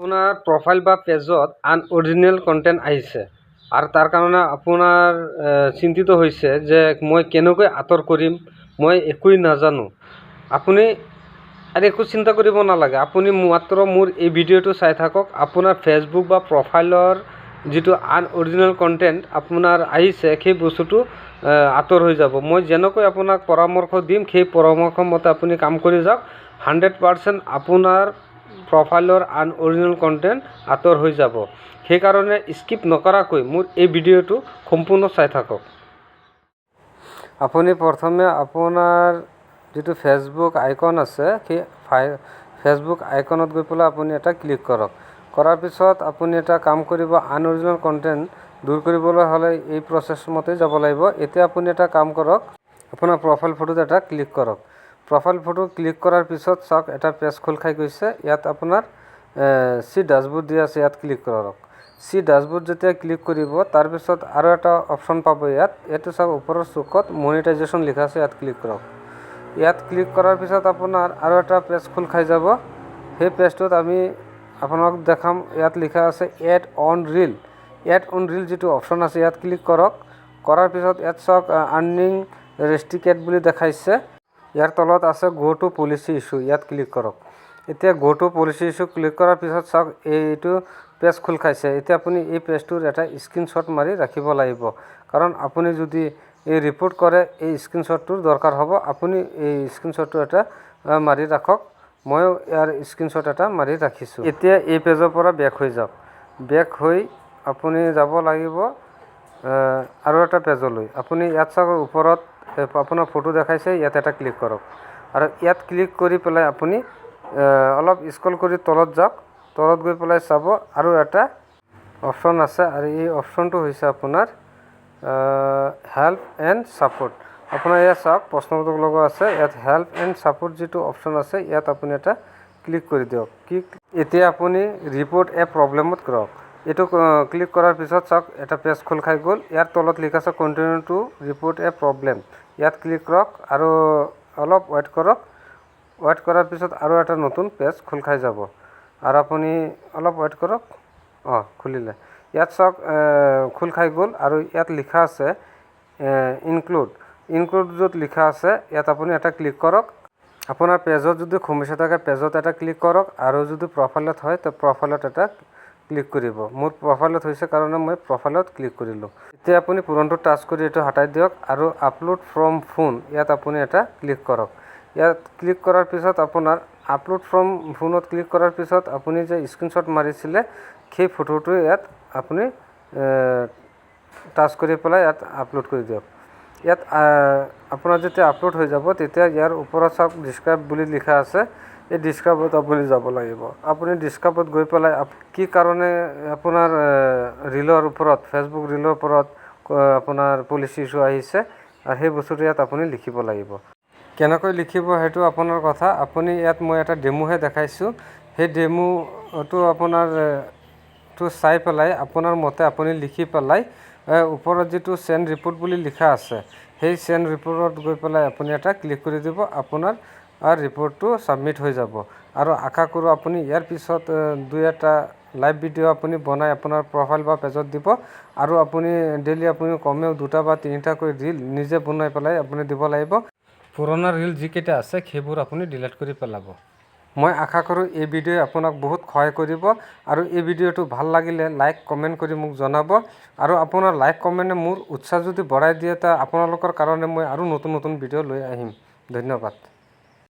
আপোনাৰ প্ৰফাইল বা পেজত আনঅৰিজিনেল কণ্টেণ্ট আহিছে আৰু তাৰ কাৰণে আপোনাৰ চিন্তিত হৈছে যে মই কেনেকৈ আঁতৰ কৰিম, মই একোৱেই নাজানো। আপুনি আৰু একো চিন্তা কৰিব নালাগে। আপুনি মাত্ৰ মোৰ এই ভিডিঅ'টো চাই থাকক। আপোনাৰ ফেচবুক বা প্ৰফাইলৰ যিটো আনঅৰিজিনেল কণ্টেণ্ট আপোনাৰ আহিছে, সেই বস্তুটো আঁতৰ হৈ যাব। মই যেনেকৈ আপোনাক পৰামৰ্শ দিম, সেই পৰামৰ্শ মতে আপুনি কাম কৰি যাওক। 100% আপোনাৰ প্ৰফাইলৰ আনঅৰিজিনেল কণ্টেণ্ট আঁতৰ হৈ যাব। সেইকাৰণে স্কিপ নকৰাকৈ মোৰ এই ভিডিঅ'টো সম্পূৰ্ণ চাই থাকক। আপুনি প্ৰথমে আপোনাৰ যিটো ফেচবুক আইকন আছে, সেই ফেচবুক আইকনত গৈ পেলাই আপুনি এটা ক্লিক কৰক। কৰাৰ পিছত আপুনি এটা কাম কৰিব, আনঅৰিজিনেল কণ্টেণ্ট দূৰ কৰিবলৈ হ'লে এই প্ৰচেছ মতে যাব লাগিব। এতিয়া আপুনি এটা কাম কৰক, আপোনাৰ প্ৰফাইল ফটোত এটা ক্লিক কৰক। প্ৰফাইল ফটো ক্লিক কৰাৰ পিছত চাওক এটা পেজ খোল খাই গৈছে। ইয়াত আপোনাৰ চি ডাছবোৰ্ড দিয়া আছে, ইয়াত ক্লিক কৰক। চি ডাছবোৰ্ড যেতিয়া ক্লিক কৰিব, তাৰপিছত আৰু এটা অপশ্যন পাব ইয়াতে চাওক ওপৰৰ চুকত মনিটাইজেশ্যন লিখা আছে, ইয়াত ক্লিক কৰক। ইয়াত ক্লিক কৰাৰ পিছত আপোনাৰ আৰু এটা পেজ খোল খাই যাব। সেই পেজটোত আমি আপোনাক দেখাম, ইয়াত লিখা আছে add on reel. Add on reel যিটো অপশ্যন আছে, ইয়াত ক্লিক কৰক। কৰাৰ পিছত ইয়াত চাওক আৰ্নিং ৰেষ্ট্ৰিক্টেড বুলি দেখাইছে। ইয়াৰ তলত আছে গো টু পলিচি ইছ্যু, ইয়াত ক্লিক কৰক। এতিয়া go to policy issue click কৰাৰ পিছত চাওক এইটো পেজ খোল খাইছে। এতিয়া আপুনি এই পেজটোৰ এটা স্ক্ৰীনশ্বট মাৰি ৰাখিব লাগিব, কাৰণ আপুনি যদি এই ৰিপৰ্ট কৰে, এই স্ক্ৰীনশ্বটটোৰ দৰকাৰ হ'ব। আপুনি এই স্ক্ৰীনশ্বটটো এটা মাৰি ৰাখক। ময়ো ইয়াৰ স্ক্ৰীনশ্বট এটা মাৰি ৰাখিছোঁ। এতিয়া এই পেজৰ পৰা বেক হৈ যাওক। বেক হৈ আপুনি যাব লাগিব আৰু এটা পেজলৈ। আপুনি ইয়াত চাওক ওপৰত আপোনাৰ ফটো দেখাইছে, ইয়াত এটা ক্লিক কৰক। আৰু ইয়াত ক্লিক কৰি পেলাই আপুনি অলপ স্ক্ৰল কৰি তলত যাওক। তলত গৈ পেলাই চাব আৰু এটা অপশ্যন আছে, আৰু এই অপশ্যনটো হৈছে আপোনাৰ হেল্প এণ্ড ছাপোৰ্ট। আপোনাৰ ইয়াত চাওক প্ৰশ্নবোধক লগা আছে, ইয়াত হেল্প এণ্ড ছাপোৰ্ট যিটো অপশ্যন আছে, ইয়াত আপুনি এটা ক্লিক কৰি দিয়ক। এতিয়া আপুনি ৰিপৰ্ট এ প্ৰব্লেমত কৰক। এইটো ক্লিক কৰাৰ পিছত চাওক এটা পেজ খোল খাই গ'ল। ইয়াৰ তলত লিখা আছে কণ্টিনিউ টু ৰিপৰ্ট এ প্ৰব্লেম। ইয়াত ক্লিক কৰক আৰু অলপ ৱেইট কৰক। ৱেইট কৰাৰ পিছত আৰু এটা নতুন পেজ খোল খাই যাব, আৰু আপুনি অলপ ৱেইট কৰক। খুলিলে। ইয়াত চাওক খোল খাই গ'ল, আৰু ইয়াত লিখা আছে ইনক্লুড য'ত লিখা আছে, ইয়াত আপুনি এটা ক্লিক কৰক। আপোনাৰ পেজত যদি সমস্যা থাকে, পেজত এটা ক্লিক কৰক, আৰু যদি প্ৰফাইলত হয়, তো প্ৰফাইলত এটা ক্লিক কৰিব। মোৰ প্ৰফাইলত হৈছে কাৰণে মই প্ৰফাইলত ক্লিক কৰিলোঁ। এতিয়া আপুনি পুৰণটো টাচ কৰি এইটো হটাই দিয়ক, আৰু আপলোড ফ্ৰম ফোন ইয়াত আপুনি এটা ক্লিক কৰক। ইয়াত ক্লিক কৰাৰ পিছত আপোনাৰ আপলোড ফ্ৰম ফোনত ক্লিক কৰাৰ পিছত আপুনি যে স্ক্ৰীনশ্বট মাৰিছিলে, সেই ফটোটো ইয়াত আপুনি টাচ কৰি পেলাই ইয়াত আপলোড কৰি দিয়ক। ইয়াত আপোনাৰ যেতিয়া আপলোড হৈ যাব, তেতিয়া ইয়াৰ ওপৰত চাওক ডিছক্ৰাইব বুলি লিখা আছে, এই ডিছক্ৰাইবত আপুনি যাব লাগিব। আপুনি ডিছক্ৰাইবত গৈ পেলাই কি কাৰণে আপোনাৰ ৰিলৰ ওপৰত, ফেচবুক ৰিলৰ ওপৰত আপোনাৰ পলিচি ইছ্যু আহিছে, আৰু সেই বস্তুটো ইয়াত আপুনি লিখিব লাগিব। কেনেকৈ লিখিব সেইটো আপোনাৰ কথা। আপুনি ইয়াত মই এটা ডেমোহে দেখাইছোঁ, সেই ডেমোটো আপোনাৰ চাই পেলাই আপোনাৰ মতে আপুনি লিখি পেলাই ওপৰত যিটো চেণ্ড ৰিপৰ্ট বুলি লিখা আছে, সেই চেণ্ড ৰিপৰ্টত গৈ পেলাই আপুনি এটা ক্লিক কৰি দিব। আপোনাৰ ৰিপৰ্টটো ছাবমিট হৈ যাব। আৰু আশা কৰোঁ আপুনি ইয়াৰ পিছত 2-এটা লাইভ ভিডিঅ' আপুনি বনাই আপোনাৰ প্ৰফাইল বা পেজত দিব, আৰু আপুনি ডেইলি আপুনি কমেও 2টা বা 3টাকৈ ৰিল নিজে বনাই পেলাই আপুনি দিব লাগিব। পুৰণা ৰিল যিকেইটা আছে, সেইবোৰ আপুনি ডিলিট কৰি পেলাব। মই আশা কৰোঁ এই ভিডিঅ'ই আপোনাক বহুত সহায় কৰিব, আৰু এই ভিডিঅ'টো ভাল লাগিলে লাইক কমেণ্ট কৰি মোক জনাব। আৰু আপোনাৰ লাইক কমেণ্টে মোৰ উৎসাহ যদি বঢ়াই দিয়ে, তা আপোনালোকৰ কাৰণে মই আৰু নতুন নতুন ভিডিঅ' লৈ আহিম। ধন্যবাদ।